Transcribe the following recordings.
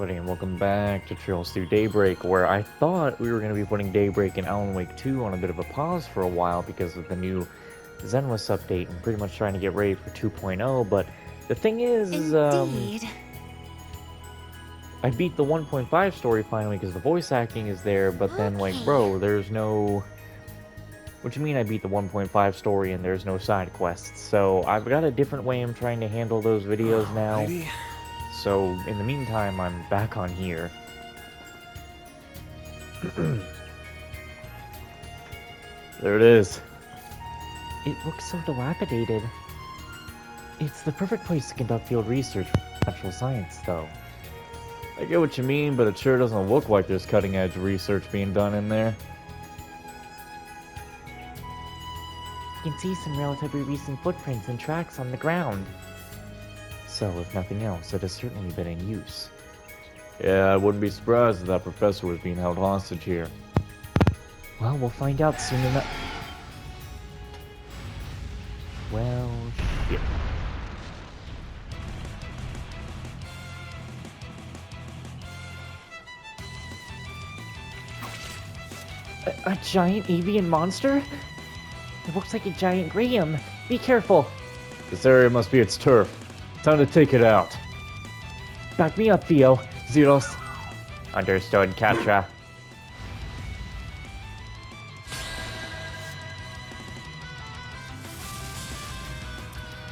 everybody, and welcome back to Trails Through Daybreak, where I thought we were going to be putting Daybreak and Alan Wake 2 on a bit of a pause for a while because of the new Zenless update and pretty much trying to get ready for 2.0, but the thing is, I beat the 1.5 story finally because the voice acting is there, but then, like, bro, there's no... What do you mean I beat the 1.5 story and there's no side quests? So I've got a different way I'm trying to handle those videos now. So, in the meantime, I'm back on here. There it is. It looks so dilapidated. It's the perfect place to conduct field research for natural science, though. I get what you mean, but it sure doesn't look like there's cutting-edge research being done in there. You can see some relatively recent footprints and tracks on the ground. So, if nothing else, it has certainly been in use. Yeah, I wouldn't be surprised if that professor was being held hostage here. Well, we'll find out soon enough. Well, shit. A giant avian monster? It looks like a giant Graham. Be careful. This area must be its turf. Time to take it out. Back me up, Theo. Zeros. Understood, Katra.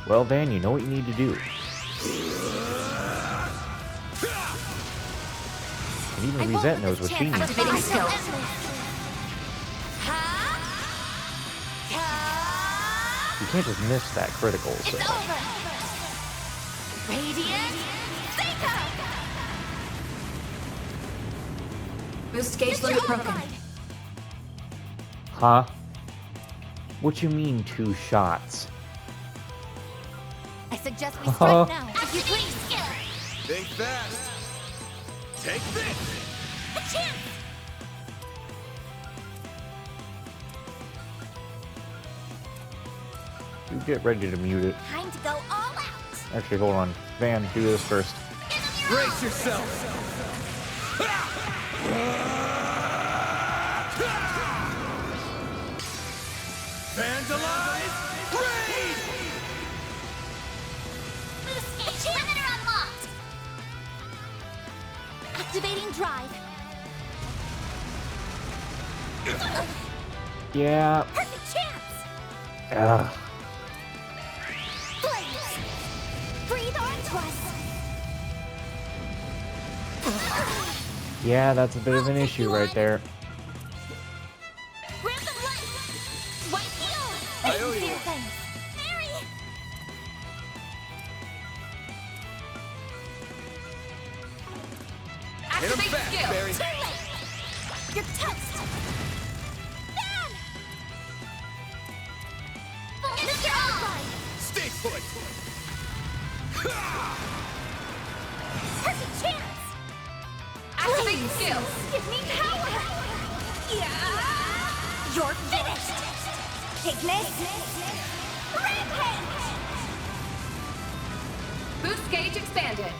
Well, Van, you know what you need to do. And even Reset knows what she needs to do. You can't just miss that critical, so... Boost gauge limit broken. Huh? What you mean 2 shots? I suggest we strike now, if you please. Think fast. Take this. A chance. You get ready to mute it. Time to go all out. Actually, hold on. Van, do this first. Brace yourself. Vandalize! Raid! Boost limiter unlocked. Activating drive. Yeah. Perfect chance. Ugh. Blaze. Breathe on twice. Yeah, that's a bit of an issue right there. Random light. White heal. I owe you one. Thanks. Mary. Hit him Activate fast, skill. Barry. Too late. You're touched. Ban. Mr. Albright. Stay put. Perfect chance. Activate skill. Give me power. Yeah. You're finished. Ignis. Rampage. Boost gauge expanded.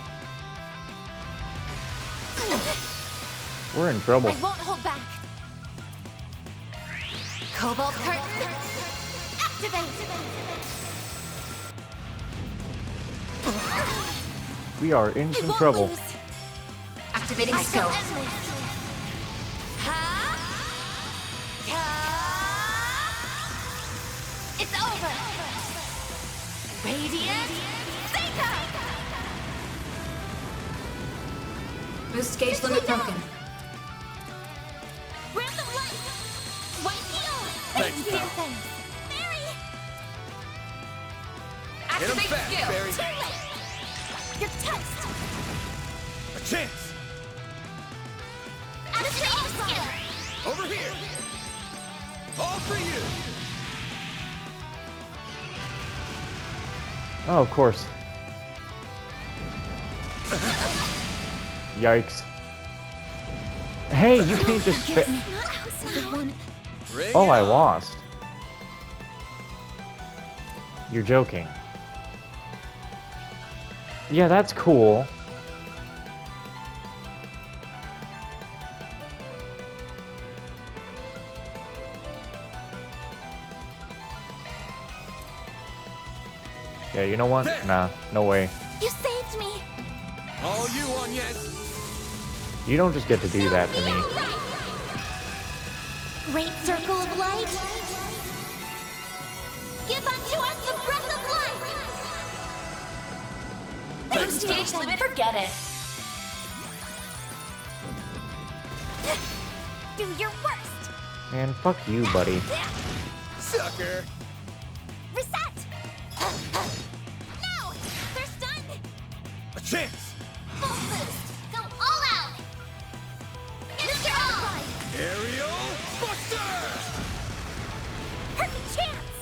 We're in trouble. I won't hold back. Cobalt curtain. Activate. We are in I some won't trouble. lose. Activating I skill. shall endless. Ha! Ha! It's over. Radiant. Zeta. Boost gauge limit broken. Random light. White heal. Thanks, pal. Thanks. Mary. Hit him Activate fast, skill. Barry. Too late. You're touched. A chance. Activate skill. Over here. All for you. Oh, of course. Yikes. Hey, you can't just Not outside. One. Bring Oh, it I on. lost. You're joking. Yeah, that's cool. Yeah, you know what? There. Nah, no way. You saved me. All you on yet? You don't just get to do that to me. Great circle of light. Give unto us the breath of life. Boost gauge limit. Forget it. Do your worst. Man, fuck you, buddy. Sucker! Reset. No, they're stunned. A chance! Full boost. Go all out. Mr. All. Aerial Buster! Perfect chance.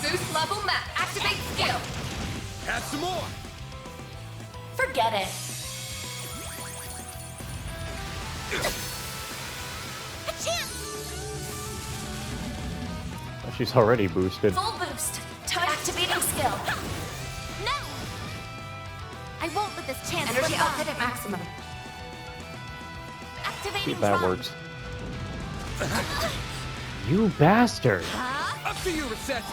Boost level map. Activate skill. Have some more! Forget it. A chance. She's already boosted. Full boost. Activating skill. No. I won't let this chance Energy slip by. output at maximum. Activating See if that drive. works. You bastard! Huh? Up to you, Reset!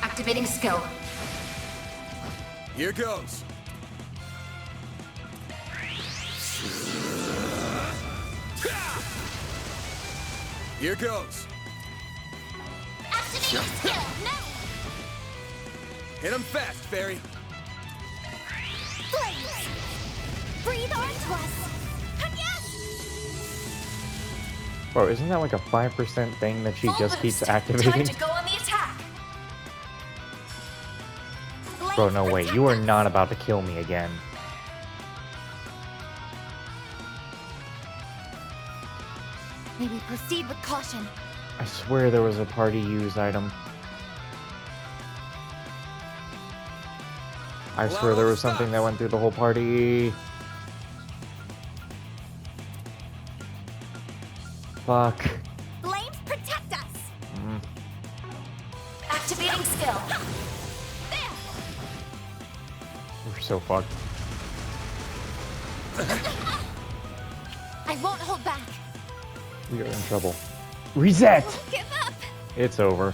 Activating skill. Here goes. Here goes. Activating skill. No. Hit him fast, Fairy. Blaze. Breathe onto us. Yes. Bro, isn't that like a 5% thing that she Full just keeps boost. Time activating? to go on the attack. Bro, no way. You are not about to kill me again. May we proceed with caution. I swear there was a party use item. I swear there was something that went through the whole party. Fuck. Flames protect us. Activating skill. There. We're so fucked. I won't hold back. We are in trouble. Reset! Give up. It's over.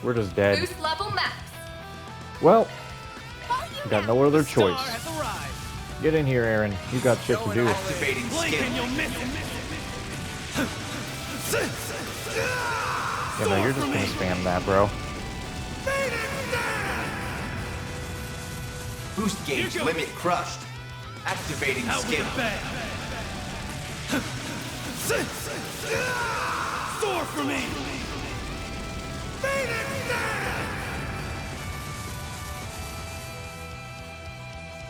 We're just dead. Boost level max. Well, Follow you got now. no other choice. Has arrived. Get in here, Aaron. You got shit to do. Activating skill. You'll miss Yeah, no, you're just gonna spam that, bro. Boost gauge limit crushed. Activating skill. Soar for me!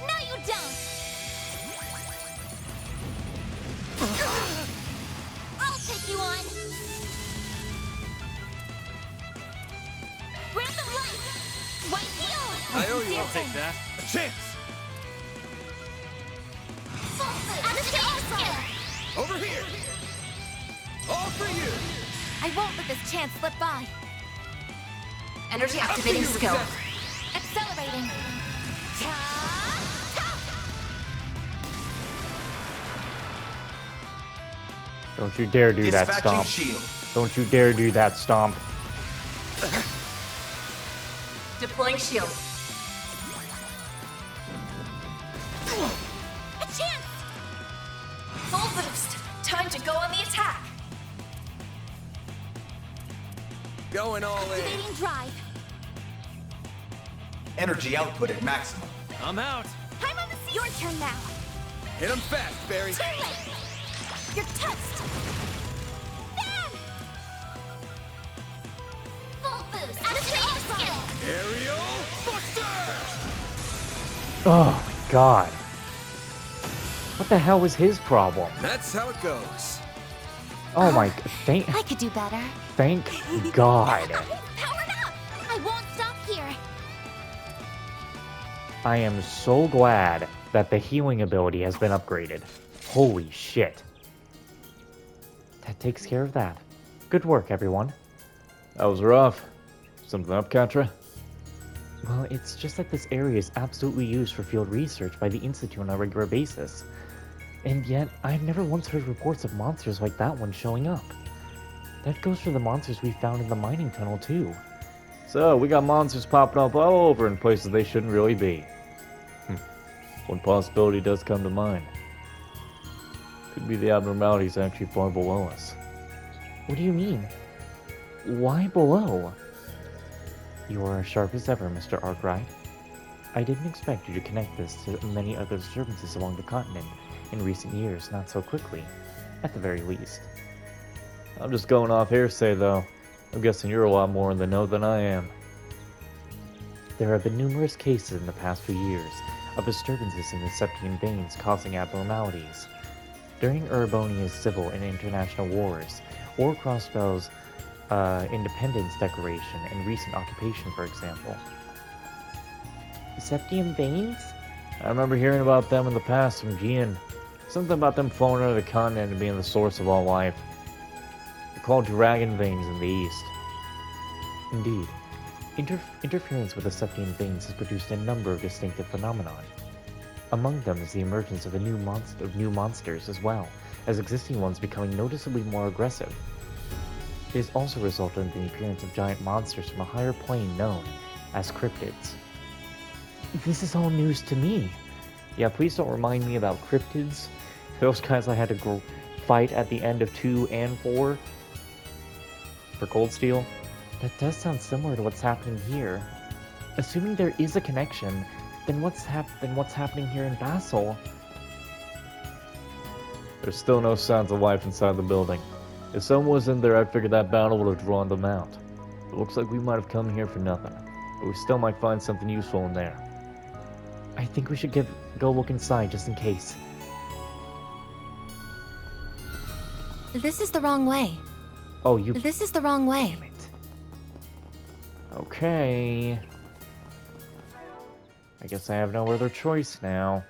No, you don't. I'll take you on. Random light. White heel. I owe you, I'll take that. A chance! Activating skill. Over here! All for you! I won't let this chance slip by. Energy activating skill. Reset. Accelerating. Ta. Don't you dare do that Dispatching stomp. shield. Don't you dare do that stomp. Deploying shield. A chance. Full boost. Time to go on the attack. Going all in. Activating drive. Energy output at maximum. I'm out. I'm on the sea. Your turn now. Hit him fast, Barry. Too late. You're toast. Bam! Full boost. Activating skill. Aerial Buster! Oh my god. What the hell was his problem? That's how it goes. Oh my thank I could do better. thank God. Powered up. I won't stop here. I am so glad that the healing ability has been upgraded. Holy shit. That takes care of that. Good work, everyone. That was rough. Something up, Contra? Well, it's just that this area is absolutely used for field research by the Institute on a regular basis. And yet, I've never once heard reports of monsters like that one showing up. That goes for the monsters we found in the mining tunnel, too. So, we got monsters popping up all over in places they shouldn't really be. One possibility does come to mind. Could be the abnormalities actually far below us. What do you mean? Why below? You are as sharp as ever, Mr. Arkwright. I didn't expect you to connect this to many other disturbances along the continent in recent years, not so quickly, at the very least. I'm just going off hearsay, though. I'm guessing you're a lot more in the know than I am. There have been numerous cases in the past few years of disturbances in the Septian veins causing abnormalities. During Erebonia's civil and international wars, or Crossbell's Independence Declaration and recent occupation, for example. Septian veins? I remember hearing about them in the past from Gian. Something about them flowing out of the continent and being the source of all life. They're called dragon veins in the east. Indeed, interference with the Septian veins has produced a number of distinctive phenomena. Among them is the emergence of new monsters, as well as existing ones becoming noticeably more aggressive. It has also resulted in the appearance of giant monsters from a higher plane known as cryptids. This is all news to me. Yeah, please don't remind me about cryptids. Those guys I had to fight at the end of 2 and 4 for Cold Steel. That does sound similar to what's happening here. Assuming there is a connection, then what's happening here in Basel? There's still no signs of life inside the building. If someone was in there, I figured that battle would have drawn them out. It looks like we might have come here for nothing, but we still might find something useful in there. I think we should go look inside just in case. This is the wrong way. Oh, you... This is the wrong way. Damn it. Okay. I guess I have no other choice now.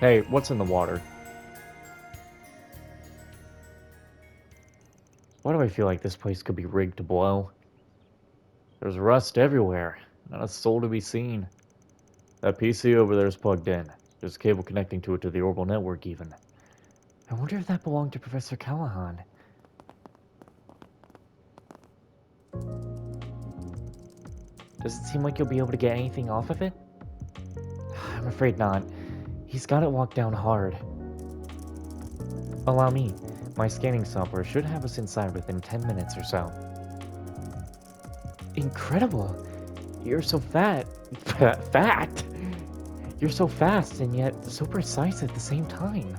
Hey, what's in the water? Why do I feel like this place could be rigged to blow? There's rust everywhere. Not a soul to be seen. That PC over there is plugged in. There's a cable connecting to it to the orbital network even. I wonder if that belonged to Professor Callaghan. Does it seem like you'll be able to get anything off of it? I'm afraid not. He's got it locked down hard. Allow me. My scanning software should have us inside within 10 minutes or so. Incredible! You're so fat. Fat? You're so fast and yet so precise at the same time.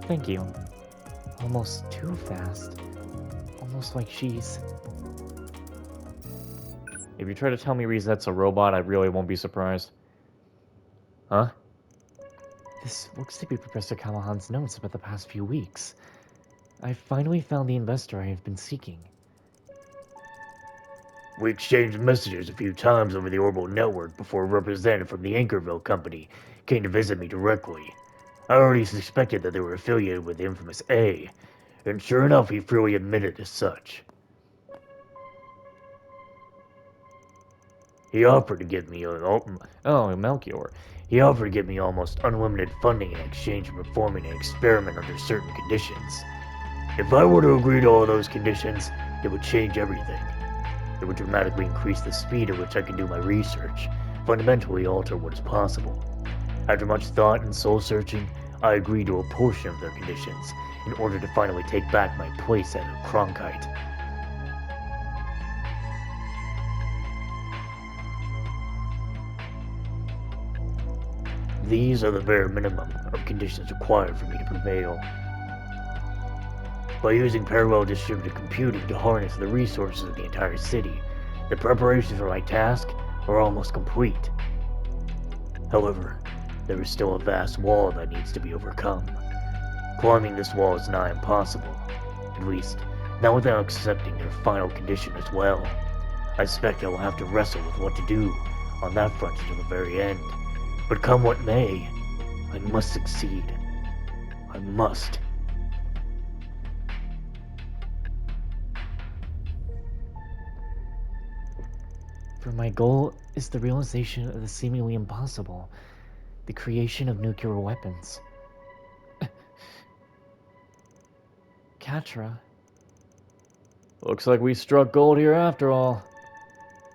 Thank you. Almost too fast. Almost like she's... If you try to tell me Resette's a robot, I really won't be surprised. Huh? This looks to be Professor Callaghan's notes about the past few weeks. I finally found the investor I have been seeking. We exchanged messages a few times over the orbital network before a representative from the Anchorville company came to visit me directly. I already suspected that they were affiliated with the infamous A, and sure enough, he freely admitted as such. He offered to give me Melchior. He offered to give me almost unlimited funding in exchange for performing an experiment under certain conditions. If I were to agree to all those conditions, it would change everything. It would dramatically increase the speed at which I can do my research, fundamentally alter what is possible. After much thought and soul-searching, I agreed to a portion of their conditions in order to finally take back my place at Cronkite. These are the bare minimum of conditions required for me to prevail. By using parallel distributed computing to harness the resources of the entire city, the preparations for my task are almost complete. However, there is still a vast wall that needs to be overcome. Climbing this wall is nigh impossible, at least not without accepting their final condition as well. I suspect I will have to wrestle with what to do on that front until the very end. But come what may, I must succeed. I must. For my goal is the realization of the seemingly impossible, the creation of nuclear weapons. Katra. Looks like we struck gold here after all.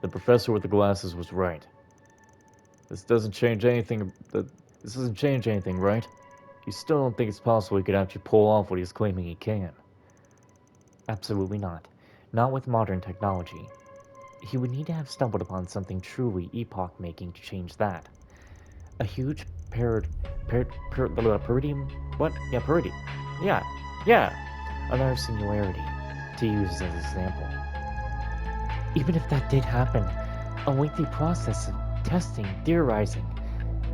The professor with the glasses was right. This doesn't change anything. This doesn't change anything, right? You still don't think it's possible he could actually pull off what he's claiming he can? Absolutely not. Not with modern technology. He would need to have stumbled upon something truly epoch-making to change that. A huge peridium? What? Yeah, peridium. Yeah. Another singularity, to use as an example. Even if that did happen, a lengthy process of testing, theorizing,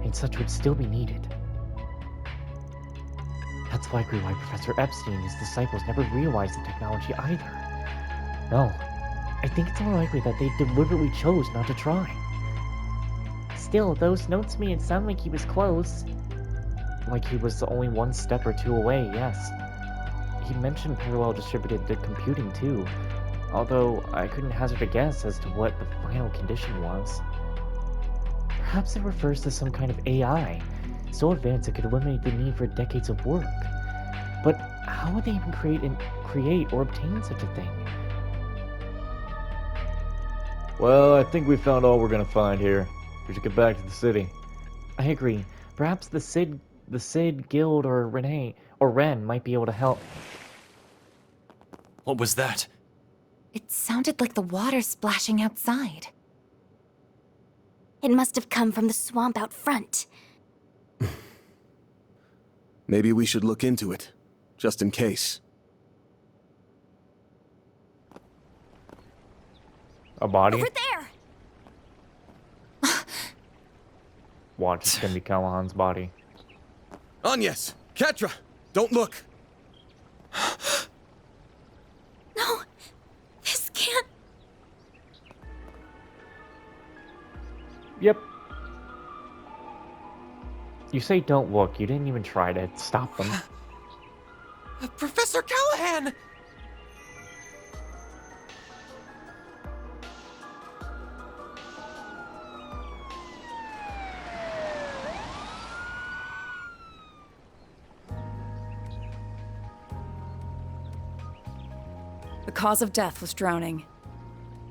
and such would still be needed. That's likely why Professor Epstein and his disciples never realized the technology either. No, I think it's more likely that they deliberately chose not to try. Still, those notes made it sound like he was close. Like he was only one step or two away, yes. He mentioned parallel distributed computing too, although I couldn't hazard a guess as to what the final condition was. Perhaps it refers to some kind of AI, so advanced it could eliminate the need for decades of work. But how would they even create or obtain such a thing? Well, I think we found all we're gonna find here. We should get back to the city. I agree. Perhaps the Sid Guild or Ren might be able to help. What was that? It sounded like the water splashing outside. It must have come from the swamp out front. Maybe we should look into it, just in case. A body? Over there! Watch, it's gonna be Callaghan's body. Agnes! Katra! Don't look! No! This can't... Yep. You say don't look, you didn't even try to stop them. Professor Callaghan! The cause of death was drowning.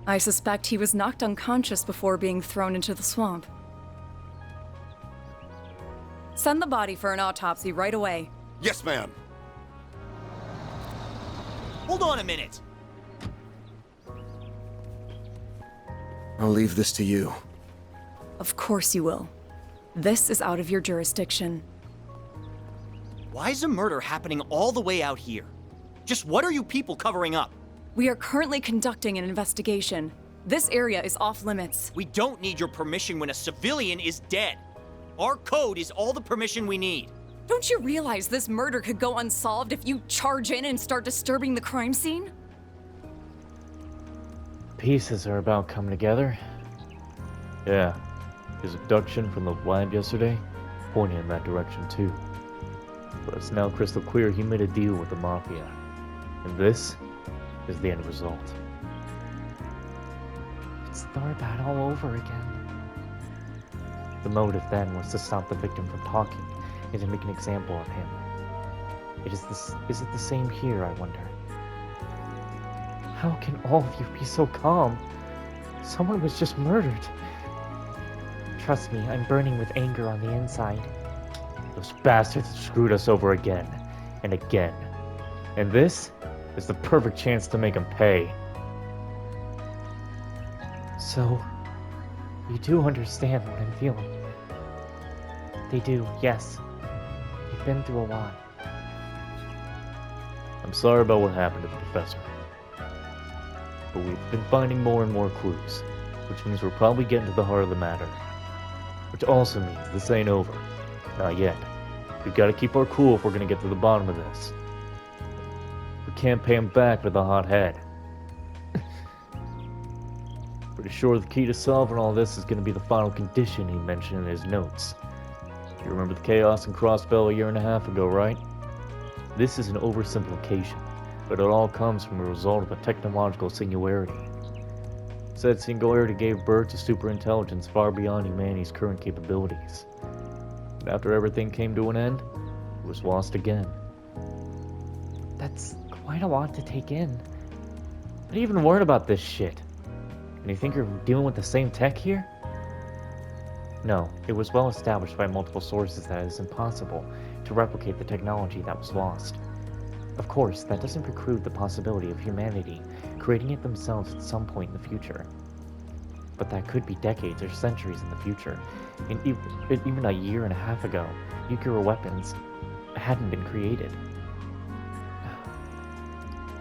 I suspect he was knocked unconscious before being thrown into the swamp. Send the body for an autopsy right away. Yes, ma'am. Hold on a minute. I'll leave this to you. Of course you will. This is out of your jurisdiction. Why is a murder happening all the way out here? Just what are you people covering up? We are currently conducting an investigation. This area is off limits. We don't need your permission when a civilian is dead. Our code is all the permission we need. Don't you realize this murder could go unsolved if you charge in and start disturbing the crime scene? Pieces are about coming together. Yeah, his abduction from the lab yesterday pointed in that direction too. But it's now crystal clear he made a deal with the Mafia. And this is the end result. It's Thorbat all over again. The motive then was to stop the victim from talking and to make an example of him. Is it the same here, I wonder? How can all of you be so calm? Someone was just murdered. Trust me, I'm burning with anger on the inside. Those bastards have screwed us over again and again. And this is the perfect chance to make them pay. So, you do understand what I'm feeling. They do, yes. They've been through a lot. I'm sorry about what happened to the professor. But we've been finding more and more clues, which means we're probably getting to the heart of the matter. Which also means this ain't over. Not yet. We've got to keep our cool if we're going to get to the bottom of this. We can't pay him back with a hot head. Pretty sure the key to solving all this is going to be the final condition he mentioned in his notes. You remember the chaos in Crossbell a year and a half ago, right? This is an oversimplification, but it all comes from a result of a technological singularity. Said singularity gave birth to superintelligence far beyond humanity's current capabilities. And after everything came to an end, it was lost again. That's quite a lot to take in. How do you even learn about this shit? And you think you're dealing with the same tech here? No, it was well established by multiple sources that it is impossible to replicate the technology that was lost. Of course, that doesn't preclude the possibility of humanity creating it themselves at some point in the future. But that could be decades or centuries in the future, and even a year and a half ago, nuclear weapons hadn't been created.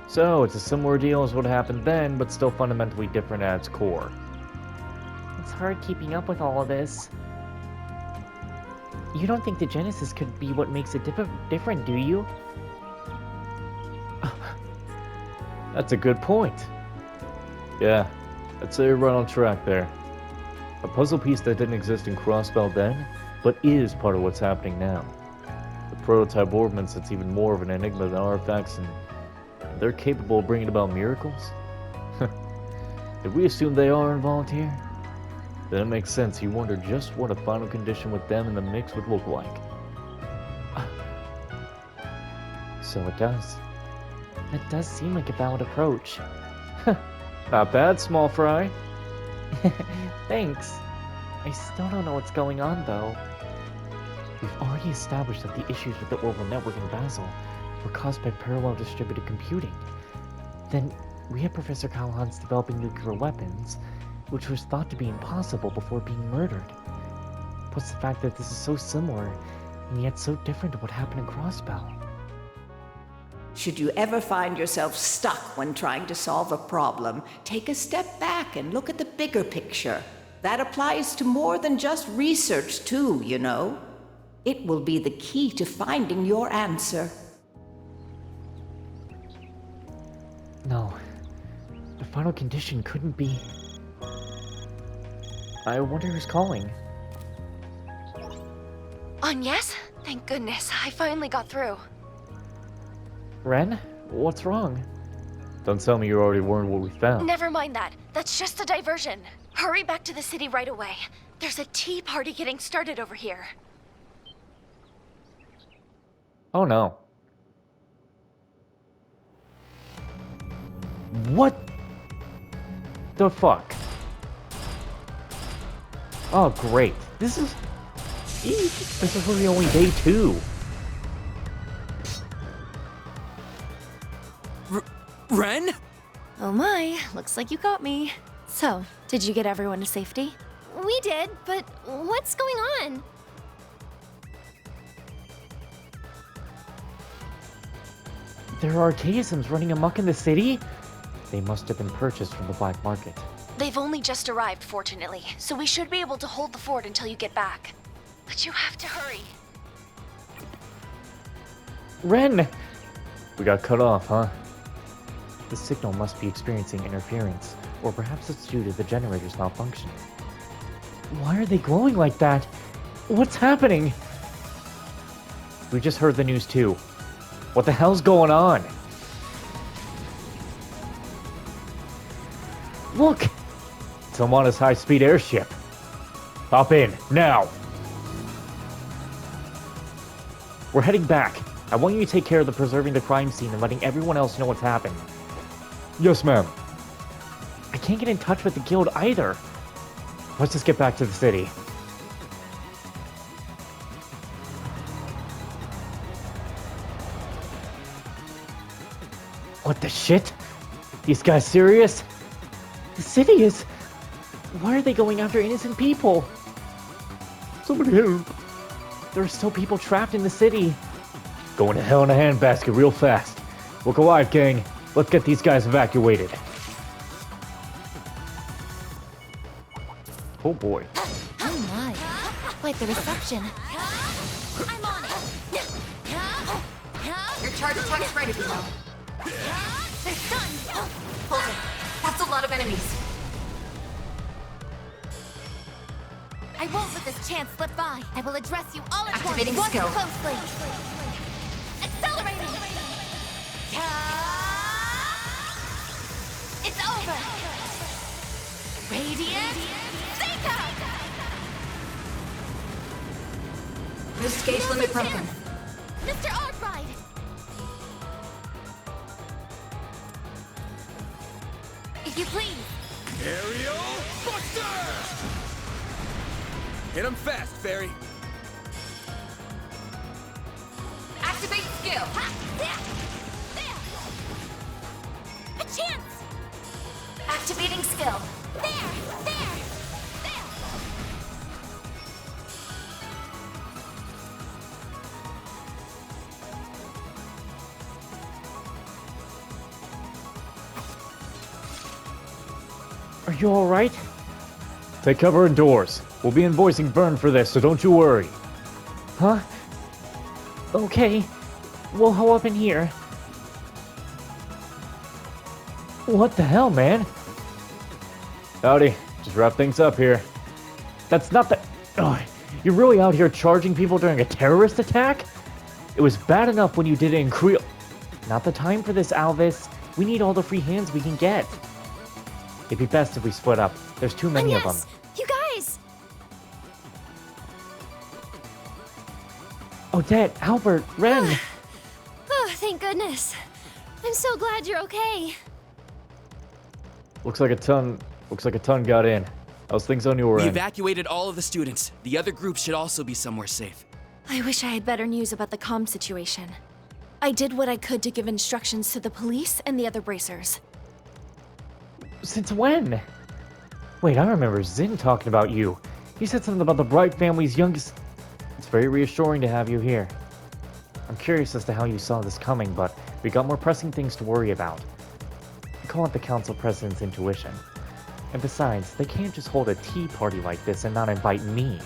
So, it's a similar deal as what happened then, but still fundamentally different at its core. It's hard keeping up with all of this. You don't think the Genesis could be what makes it different, do you? That's a good point. Yeah, I'd say you're right on track there. A puzzle piece that didn't exist in Crossbell then, but is part of what's happening now. The prototype ordnance that's even more of an enigma than artifacts, and they're capable of bringing about miracles? If we assume they are involved here, then it makes sense you wonder just what a final condition with them in the mix would look like. So it does. That does seem like a valid approach. Not bad, small fry. Thanks. I still don't know what's going on, though. We've already established that the issues with the orbital network in Basel were caused by parallel distributed computing. Then we had Professor Callaghan's developing nuclear weapons, which was thought to be impossible before being murdered. Plus the fact that this is so similar, and yet so different to what happened in Crossbell. Should you ever find yourself stuck when trying to solve a problem, take a step back and look at the bigger picture. That applies to more than just research, too, you know. It will be the key to finding your answer. No. The final condition couldn't be... I wonder who's calling. Yes? Thank goodness, I finally got through. Ren? What's wrong? Don't tell me you already learned what we found. Never mind that. That's just a diversion. Hurry back to the city right away. There's a tea party getting started over here. Oh no. What the fuck? Oh great. This is really only day 2. Ren? Oh my, looks like you got me. So, did you get everyone to safety? We did, but what's going on? There are archaisms running amok in the city? They must have been purchased from the black market. They've only just arrived, fortunately, so we should be able to hold the fort until you get back. But you have to hurry. Ren! We got cut off, huh? The signal must be experiencing interference, or perhaps it's due to the generator's malfunction. Why are they glowing like that? What's happening? We just heard the news too. What the hell's going on? Look! It's Amana's high-speed airship. Hop in, now! We're heading back. I want you to take care of the preserving the crime scene and letting everyone else know what's happened. Yes, ma'am. I can't get in touch with the guild either. Let's just get back to the city. What the shit? These guys serious? The city is... Why are they going after innocent people? Somebody help. There are still people trapped in the city. Going to hell in a handbasket real fast. Look alive, gang. Let's get these guys evacuated. Oh boy. Oh my, quite the reception. I'm on it. Your charge attack is ready, Below. They're stunned. Hold it. That's a lot of enemies. I won't let this chance slip by. I will address you all at once. Activating Watch skill. closely. Accelerating. It's over. Radiant. Zika. Boost gauge limit broken. Mr. Artride. If you please. Aerial Buster! Hit him fast, Fairy. Activate skill. Ha! There! A chance! Activating skill. There! Are you alright? Take cover indoors. We'll be invoicing Vern for this, so don't you worry. Huh? Okay. We'll hoe up in here. What the hell, man? Howdy. Just wrap things up here. That's not the... Oh, you're really out here charging people during a terrorist attack? It was bad enough when you did it in Creole. Not the time for this, Alvis. We need all the free hands we can get. It'd be best if we split up. There's too many of them. You guys! Odette, Albert, Ren. Oh, thank goodness. I'm so glad you're okay. Looks like a ton got in. How's things on your We end? evacuated all of the students. The other groups should also be somewhere safe. I wish I had better news about the comm situation. I did what I could to give instructions to the police and the other bracers. Since when? Wait, I remember Zin talking about you. He said something about the Bright family's youngest... It's very reassuring to have you here. I'm curious as to how you saw this coming, but we got more pressing things to worry about. I call it the council president's intuition. And besides, they can't just hold a tea party like this and not invite me.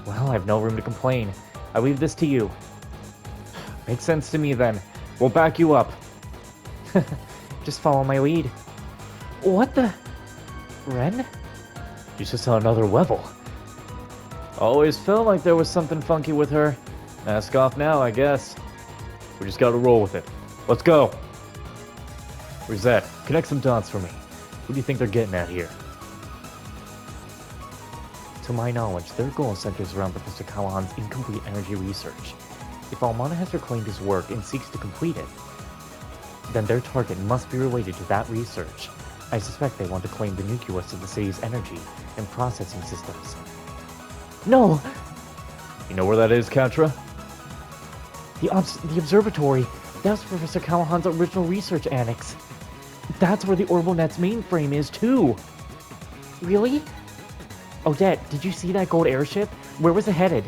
Well, I have no room to complain. I leave this to you. Makes sense to me then. We'll back you up. Just follow my lead. What the... Ren? You just saw another level. Always felt like there was something funky with her. Mask off now, I guess. We just gotta roll with it. Let's go! Rosette, connect some dots for me. What do you think they're getting at here? To my knowledge, their goal centers around Professor Callaghan's incomplete energy research. If Almana has reclaimed his work and seeks to complete it, then their target must be related to that research. I suspect they want to claim the nucleus of the city's energy and processing systems. No! You know where that is, Katra? The observatory. That's Professor Callaghan's original research annex. That's where the OrbitalNet's mainframe is, too. Really? Odette, did you see that gold airship? Where was it headed?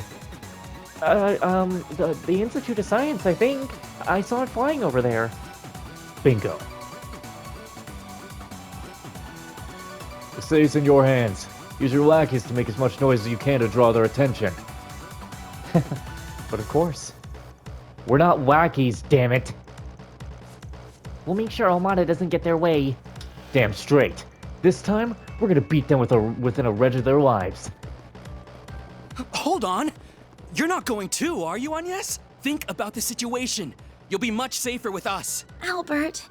The Institute of Science, I think. I saw it flying over there. Bingo. The city's in your hands. Use your lackeys to make as much noise as you can to draw their attention. But of course. We're not lackeys, damn it. We'll make sure Almada doesn't get their way. Damn straight. This time, we're gonna beat them within a wedge of their lives. Hold on! You're not going too, are you, Agnes? Think about the situation. You'll be much safer with us. Albert.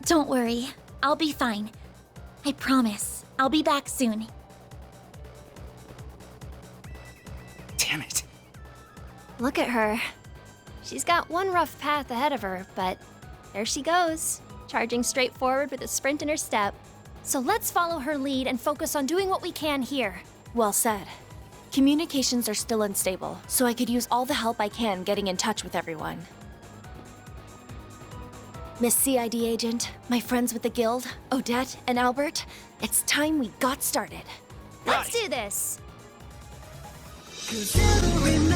Don't worry. I'll be fine. I promise. I'll be back soon. Damn it. Look at her. She's got one rough path ahead of her, but there she goes, charging straight forward with a sprint in her step. So let's follow her lead and focus on doing what we can here. Well said. Communications are still unstable, so I could use all the help I can getting in touch with everyone. Miss CID agent, my friends with the guild, Odette and Albert, it's time we got started. Let's do this! Considering